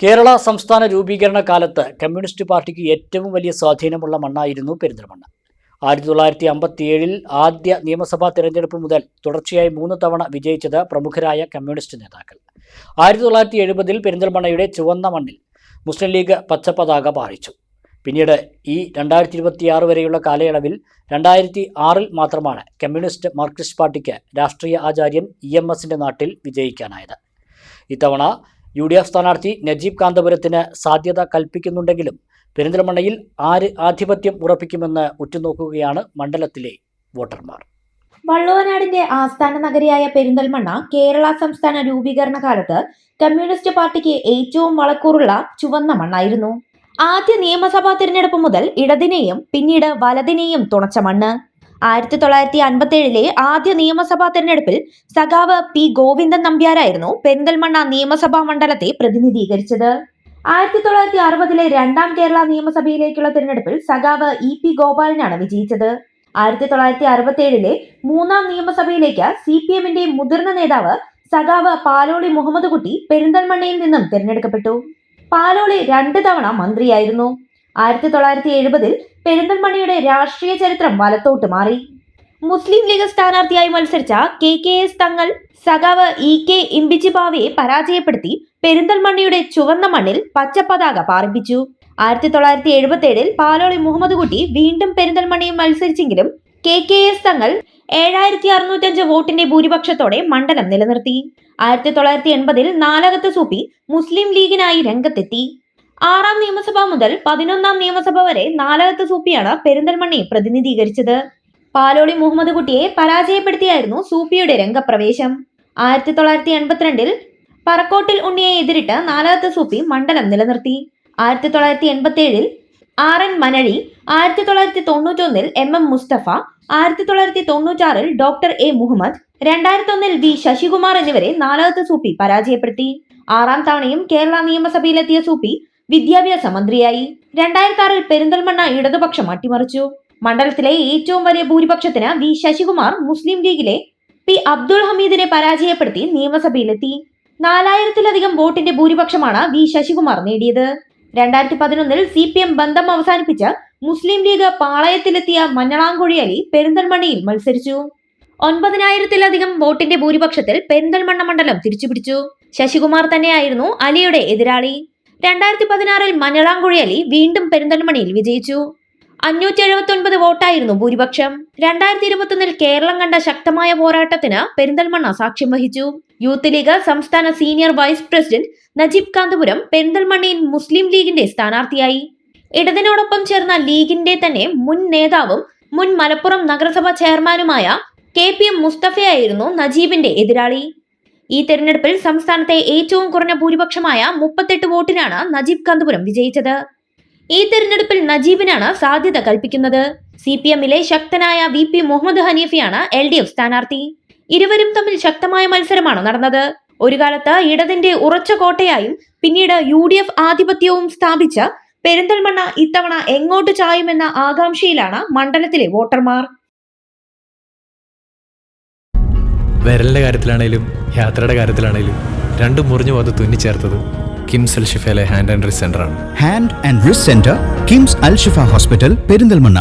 കേരള സംസ്ഥാന രൂപീകരണ കാലത്ത് കമ്മ്യൂണിസ്റ്റ് പാർട്ടിക്ക് ഏറ്റവും വലിയ സ്വാധീനമുള്ള മണ്ണായിരുന്നു പെരിന്തൽമണ്ണ. 1957 ആദ്യ നിയമസഭാ തെരഞ്ഞെടുപ്പ് മുതൽ തുടർച്ചയായി 3 തവണ വിജയിച്ചത് പ്രമുഖരായ കമ്മ്യൂണിസ്റ്റ് നേതാക്കൾ. 1970 പെരിന്തൽമണ്ണയുടെ ചുവന്ന മണ്ണിൽ മുസ്ലിം ലീഗ് പച്ചപ്പതാക പാറിച്ചു. പിന്നീട് ഈ 2026 വരെയുള്ള കാലയളവിൽ 2006 മാത്രമാണ് കമ്മ്യൂണിസ്റ്റ് മാർക്സിസ്റ്റ് പാർട്ടിക്ക് രാഷ്ട്രീയ ആചാര്യൻ EMSന്റെ നാട്ടിൽ വിജയിക്കാനായത്. ഇത്തവണ UDF സ്ഥാനാർത്ഥി നജീബ് കാന്തപുരത്തിന് സാധ്യത കൽപ്പിക്കുന്നുണ്ടെങ്കിലും പെരിന്തൽമണ്ണയിൽ ആര് ആധിപത്യം ഉറപ്പിക്കുമെന്ന് ഉറ്റുനോക്കുകയാണ് മണ്ഡലത്തിലെ വോട്ടർമാർ. വള്ളുവനാടിന്റെ ആസ്ഥാന നഗരിയായ പെരിന്തൽമണ്ണ കേരള സംസ്ഥാന രൂപീകരണ കാലത്ത് കമ്മ്യൂണിസ്റ്റ് പാർട്ടിക്ക് ഏറ്റവും വളക്കൂറുള്ള ചുവന്ന മണ്ണായിരുന്നു. ആദ്യ നിയമസഭാ തിരഞ്ഞെടുപ്പ് മുതൽ ഇടതിനെയും പിന്നീട് വലതിനെയും തുണച്ച മണ്ണ്. 1957 ആദ്യ നിയമസഭാ തെരഞ്ഞെടുപ്പിൽ സഖാവ് P. ഗോവിന്ദൻ നമ്പ്യാരായിരുന്നു പെരിന്തൽമണ്ണ നിയമസഭാ മണ്ഡലത്തെ പ്രതിനിധീകരിച്ചത്. 1960 രണ്ടാം കേരള നിയമസഭയിലേക്കുള്ള തിരഞ്ഞെടുപ്പിൽ സഖാവ് EP ഗോപാലനാണ് വിജയിച്ചത്. 1967 മൂന്നാം നിയമസഭയിലേക്ക് CPMന്റെ മുതിർന്ന നേതാവ് സഖാവ് പാലോളി മുഹമ്മദ് കുട്ടി പെരിന്തൽമണ്ണയിൽ നിന്നും തിരഞ്ഞെടുക്കപ്പെട്ടു. പാലോളി 2 തവണ മന്ത്രിയായിരുന്നു. 1970 പെരിന്തൽമണ്ണയുടെ രാഷ്ട്രീയ ചരിത്രം വലത്തോട്ട് മാറി. മുസ്ലിം ലീഗ് സ്ഥാനാർത്ഥിയായി മത്സരിച്ച KKS തങ്ങൾ സഖാവ് EK ഇമ്പിച്ചിബാവയെ പരാജയപ്പെടുത്തി പെരിന്തൽമണ്ണയുടെ ചുവന്ന മണ്ണിൽ പച്ചപ്പതാക പാറിപ്പിച്ചു. 1977 പാലോളി മുഹമ്മദ് കുട്ടി വീണ്ടും പെരിന്തൽമണ്ണയിൽ മത്സരിച്ചെങ്കിലും KKS തങ്ങൾ 7605 വോട്ടിന്റെ ഭൂരിപക്ഷത്തോടെ മണ്ഡലം നിലനിർത്തി. 1980 നാലകത്ത് സൂപ്പി മുസ്ലിം ലീഗിനായി രംഗത്തെത്തി. 6ാം നിയമസഭ മുതൽ 11ാം നിയമസഭ വരെ നാലകത്ത് സൂപ്പിയാണ് പെരിന്തൽമണ്ണയെ പ്രതിനിധീകരിച്ചത്. പാലോളി മുഹമ്മദ് കുട്ടിയെ പരാജയപ്പെടുത്തിയായിരുന്നു സൂപ്പിയുടെ രംഗപ്രവേശം. 1982 പറക്കോട്ടിൽ ഉണ്ണിയെ എതിരിട്ട് നാലകത്ത് സൂപ്പി മണ്ഡലം നിലനിർത്തി. 1987 RN Manazhi, 1991 MM Musthafa, 1996 doctor A Muhammad, 2001 V Sasikumar എന്നിവരെ നാലകത്ത് സൂപ്പി പരാജയപ്പെടുത്തി. 6ാം തവണയും കേരള നിയമസഭയിലെത്തിയ സൂപ്പി വിദ്യാഭ്യാസ മന്ത്രിയായി. 2006 പെരിന്തൽമണ്ണ ഇടതുപക്ഷം അട്ടിമറിച്ചു. മണ്ഡലത്തിലെ ഏറ്റവും വലിയ ഭൂരിപക്ഷത്തിന് V ശശികുമാർ മുസ്ലിം ലീഗിലെ P അബ്ദുൾ ഹമീദിനെ പരാജയപ്പെടുത്തി നിയമസഭയിലെത്തി. 4000-ലധികം വോട്ടിന്റെ ഭൂരിപക്ഷമാണ് V ശശികുമാർ നേടിയത്. 2011 CPM ബന്ധം അവസാനിപ്പിച്ച് മുസ്ലിം ലീഗ് പാളയത്തിലെത്തിയ മഞ്ഞളാംകുഴി അലി പെരിന്തൽമണ്ണയിൽ മത്സരിച്ചു. 9000-ലധികം വോട്ടിന്റെ ഭൂരിപക്ഷത്തിൽ പെരിന്തൽമണ്ണ മണ്ഡലം തിരിച്ചുപിടിച്ചു. ശശികുമാർ തന്നെയായിരുന്നു അലിയുടെ എതിരാളി. 2016 മഞ്ഞളാംകുഴി അലി വീണ്ടും പെരിന്തൽമണ്ണയിൽ വിജയിച്ചു. 579 വോട്ടായിരുന്നു ഭൂരിപക്ഷം. 2021 കേരളം കണ്ട ശക്തമായ പോരാട്ടത്തിന് പെരിന്തൽമണ്ണ സാക്ഷ്യം വഹിച്ചു. യൂത്ത് ലീഗ് സംസ്ഥാന senior vice president Najeeb Kanthapuram പെരിന്തൽമണ്ണയിൽ മുസ്ലിം ലീഗിന്റെ സ്ഥാനാർത്ഥിയായി. ഇടതിനോടൊപ്പം ചേർന്ന ലീഗിന്റെ തന്നെ മുൻ നേതാവും മുൻ മലപ്പുറം നഗരസഭാ ചെയർമാനുമായ KPM മുസ്തഫയായിരുന്നു നജീബിന്റെ എതിരാളി. ഈ തെരഞ്ഞെടുപ്പിൽ സംസ്ഥാനത്തെ ഏറ്റവും കുറഞ്ഞ ഭൂരിപക്ഷമായ 38 വോട്ടിനാണ് നജീബ് കാന്തപുരം വിജയിച്ചത്. ഈ തെരഞ്ഞെടുപ്പിൽ നജീബിനാണ് സാധ്യത കൽപ്പിക്കുന്നത്. CPMലെ ശക്തനായ VP മുഹമ്മദ് ഹനീഫയാണ് LDF സ്ഥാനാർത്ഥി. ഇരുവരും തമ്മിൽ ശക്തമായ മത്സരമാണ് നടന്നത്. ഒരു കാലത്ത് ഇടതിന്റെ ഉറച്ച കോട്ടയായും പിന്നീട് UDF ആധിപത്യവും സ്ഥാപിച്ച പെരിന്തൽമണ്ണ ഇത്തവണ എങ്ങോട്ട് ചായുമെന്ന ആകാംക്ഷയിലാണ് മണ്ഡലത്തിലെ വോട്ടർമാർ. വിരലിന്റെ കാര്യത്തിലാണേലും യാത്രയുടെ കാര്യത്തിലാണേലും രണ്ടും മുറിഞ്ഞു പോകാതെ തുന്നിച്ചേർത്തത് കിംസ് അൽ ഷിഫയിലെ ഹാൻഡ് ആൻഡ് റിസ്റ്റ് സെന്ററാണ്. Hand and wrist centre, KIMS Al Shifa hospital, Perinthalmanna.